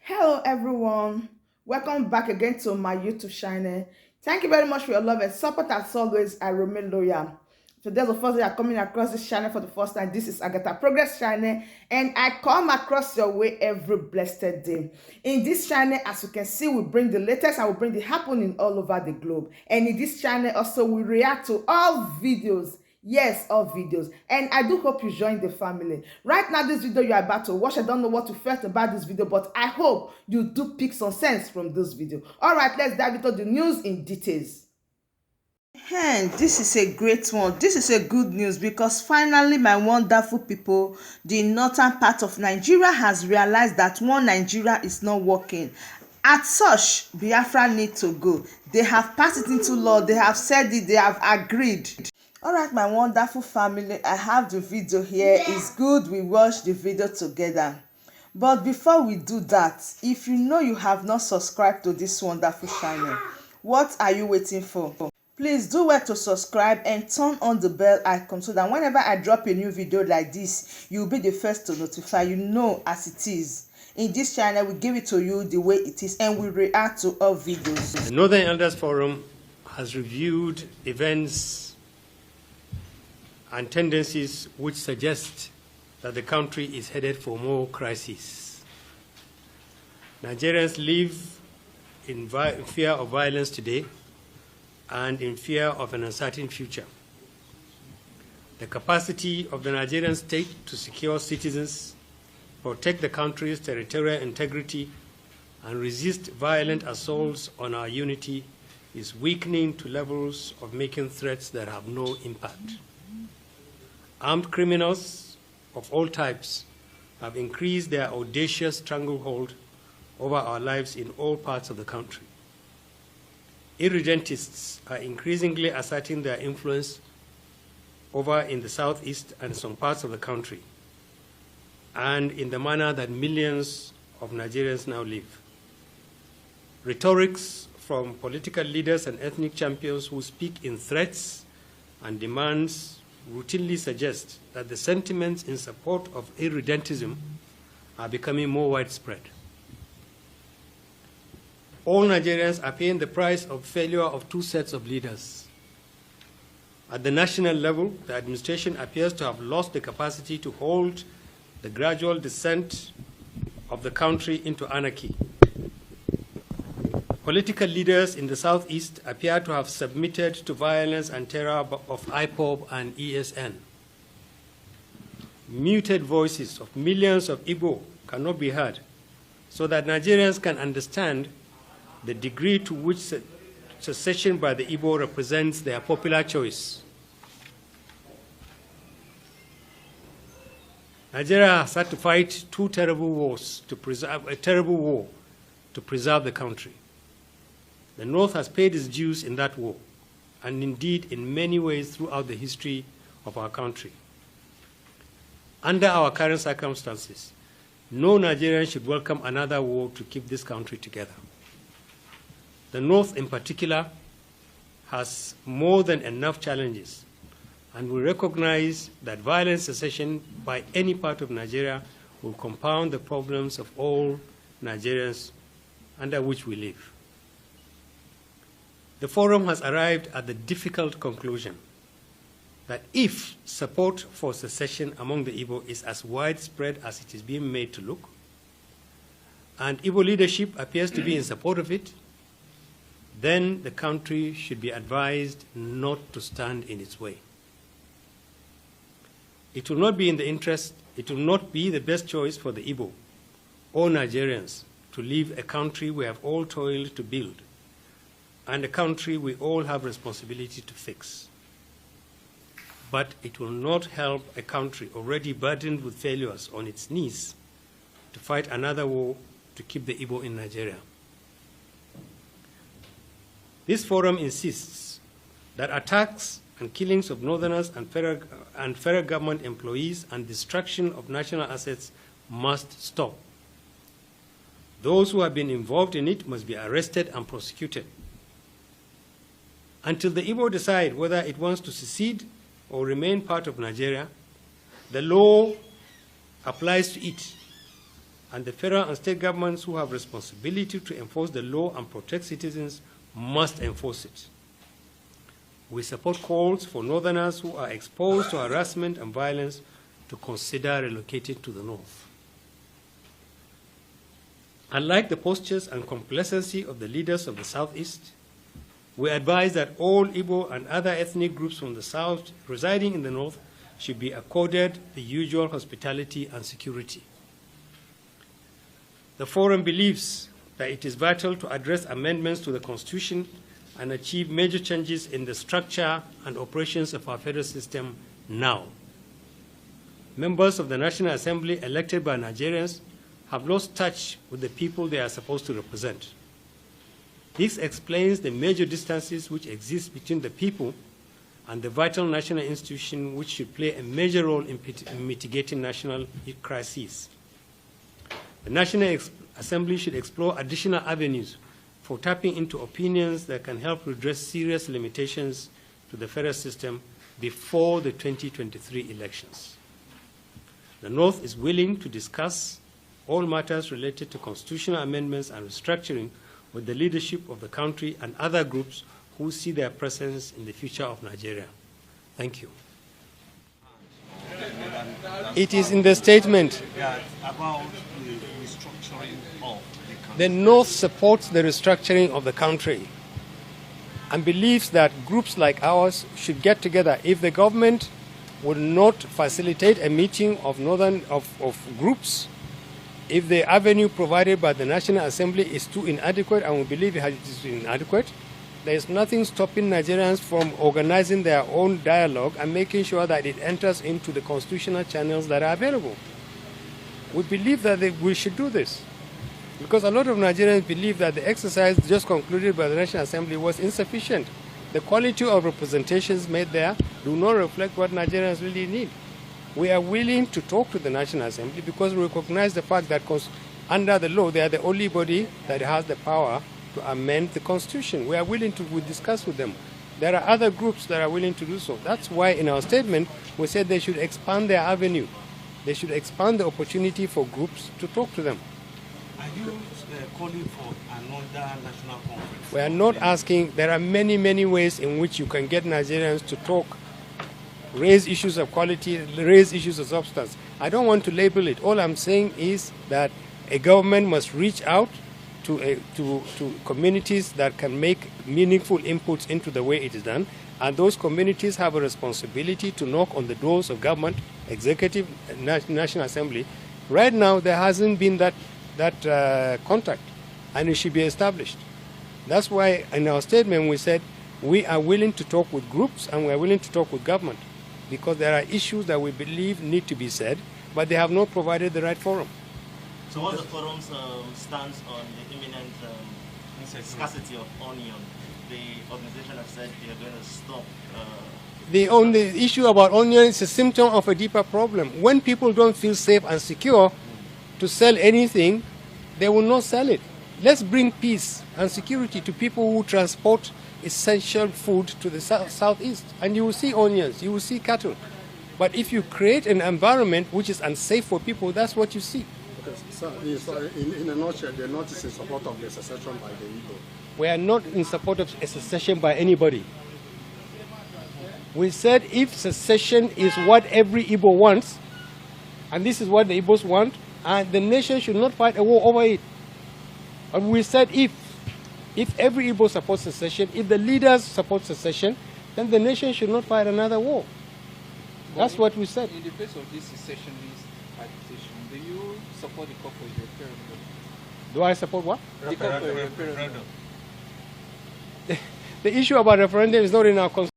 Hello everyone, welcome back again to my YouTube channel. Thank you very much for your love and support. As always, I remain loyal. So there's the first day you're coming across this channel for the first time. This is Agatha Progress channel, and I come across your way every blessed day. In this channel, as you can see, we bring the latest and we bring the happening all over the globe. And in this channel also, we react to all videos. Yes, all videos. And I do hope you join the family. Right now, this video you are about to watch, I don't know what you felt about this video, but I hope you do pick some sense from this video. All right, let's dive into the news in details. And this is a great one. This is a good news because finally, my wonderful people, the northern part of Nigeria has realized that one Nigeria is not working. At such, Biafra need to go. They have passed it into law. They have said it. They have agreed. All right, my wonderful family, I have the video here. It's good we watch the video together. But before we do that, if you know you have not subscribed to this wonderful channel, what are you waiting for? Please do well to subscribe and turn on the bell icon so that whenever I drop a new video like this, you'll be the first to notify. You know as it is. In this channel, we give it to you the way it is and we react to all videos. The Northern Elders Forum has reviewed events and tendencies which suggest that the country is headed for more crises. Nigerians live in fear of violence today and in fear of an uncertain future. The capacity of the Nigerian state to secure citizens, protect the country's territorial integrity, and resist violent assaults on our unity is weakening to levels of making threats that have no impact. Armed criminals of all types have increased their audacious stranglehold over our lives in all parts of the country. Irredentists are increasingly asserting their influence over in the southeast and some parts of the country, and in the manner that millions of Nigerians now live. Rhetorics from political leaders and ethnic champions who speak in threats and demands routinely suggest that the sentiments in support of irredentism are becoming more widespread. All Nigerians are paying the price of failure of two sets of leaders. At the national level, the administration appears to have lost the capacity to hold the gradual descent of the country into anarchy. Political leaders in the southeast appear to have submitted to violence and terror of Ipob and ESN. Muted voices of millions of Igbo cannot be heard, so that Nigerians can understand the degree to which secession by the Igbo represents their popular choice. Nigeria has had to fight two terrible wars to preserve the country. The North has paid its dues in that war, and indeed in many ways throughout the history of our country. Under our current circumstances, no Nigerian should welcome another war to keep this country together. The North in particular has more than enough challenges, and we recognize that violent secession by any part of Nigeria will compound the problems of all Nigerians under which we live. The Forum has arrived at the difficult conclusion that if support for secession among the Igbo is as widespread as it is being made to look, and Igbo leadership appears to be in support of it, then the country should be advised not to stand in its way. It will not be the best choice for the Igbo or Nigerians to leave a country we have all toiled to build, and a country we all have responsibility to fix. But it will not help a country already burdened with failures on its knees to fight another war to keep the Igbo in Nigeria. This Forum insists that attacks and killings of Northerners and federal government employees and destruction of national assets must stop. Those who have been involved in it must be arrested and prosecuted. Until the Igbo decide whether it wants to secede or remain part of Nigeria, the law applies to it, and the federal and state governments who have responsibility to enforce the law and protect citizens must enforce it. We support calls for northerners who are exposed to harassment and violence to consider relocating to the north. Unlike the postures and complacency of the leaders of the southeast, we advise that all Igbo and other ethnic groups from the south residing in the north should be accorded the usual hospitality and security. The Forum believes that it is vital to address amendments to the Constitution and achieve major changes in the structure and operations of our federal system now. Members of the National Assembly elected by Nigerians have lost touch with the people they are supposed to represent. This explains the major distances which exist between the people and the vital national institution which should play a major role in mitigating national crises. The National Assembly should explore additional avenues for tapping into opinions that can help redress serious limitations to the federal system before the 2023 elections. The North is willing to discuss all matters related to constitutional amendments and restructuring with the leadership of the country and other groups who see their presence in the future of Nigeria. Thank you. It is in the statement. About the restructuring of the country. The North supports the restructuring of the country and believes that groups like ours should get together. If the government would not facilitate a meeting of groups, if the avenue provided by the National Assembly is too inadequate, and we believe it is inadequate, there is nothing stopping Nigerians from organizing their own dialogue and making sure that it enters into the constitutional channels that are available. We believe that we should do this because a lot of Nigerians believe that the exercise just concluded by the National Assembly was insufficient. The quality of representations made there do not reflect what Nigerians really need. We are willing to talk to the National Assembly because we recognize the fact that under the law, they are the only body that has the power to amend the Constitution. We are willing to discuss with them. There are other groups that are willing to do so. That's why in our statement, we said they should expand their avenue. They should expand the opportunity for groups to talk to them. Are you calling for another national conference? We are not asking. There are many, many ways in which you can get Nigerians to talk, raise issues of quality, raise issues of substance. I don't want to label it. All I'm saying is that a government must reach out to communities that can make meaningful inputs into the way it is done, and those communities have a responsibility to knock on the doors of government, executive, National Assembly. Right now, there hasn't been that contact, and it should be established. That's why in our statement we said we are willing to talk with groups and we are willing to talk with government because there are issues that we believe need to be said, but they have not provided the right forum. So what's the forum's stance on the imminent scarcity of onion? The organization has said they are going to stop. The only issue about onion is a symptom of a deeper problem. When people don't feel safe and secure to sell anything, they will not sell it. Let's bring peace and security to people who transport essential food to the southeast. And you will see onions, you will see cattle. But if you create an environment which is unsafe for people, that's what you see. Okay, so in a nutshell, the North is in support of the secession by the Igbo. We are not in support of a secession by anybody. We said if secession is what every Igbo wants, and this is what the Igbos want, and the nation should not fight a war over it. And we said if every Igbo supports secession, if the leaders support secession, then the nation should not fight another war. That's what we said. In the face of this secessionist agitation, do you support the call for a referendum? Do I support what? The call for a referendum. The issue about referendum is not in our constitution.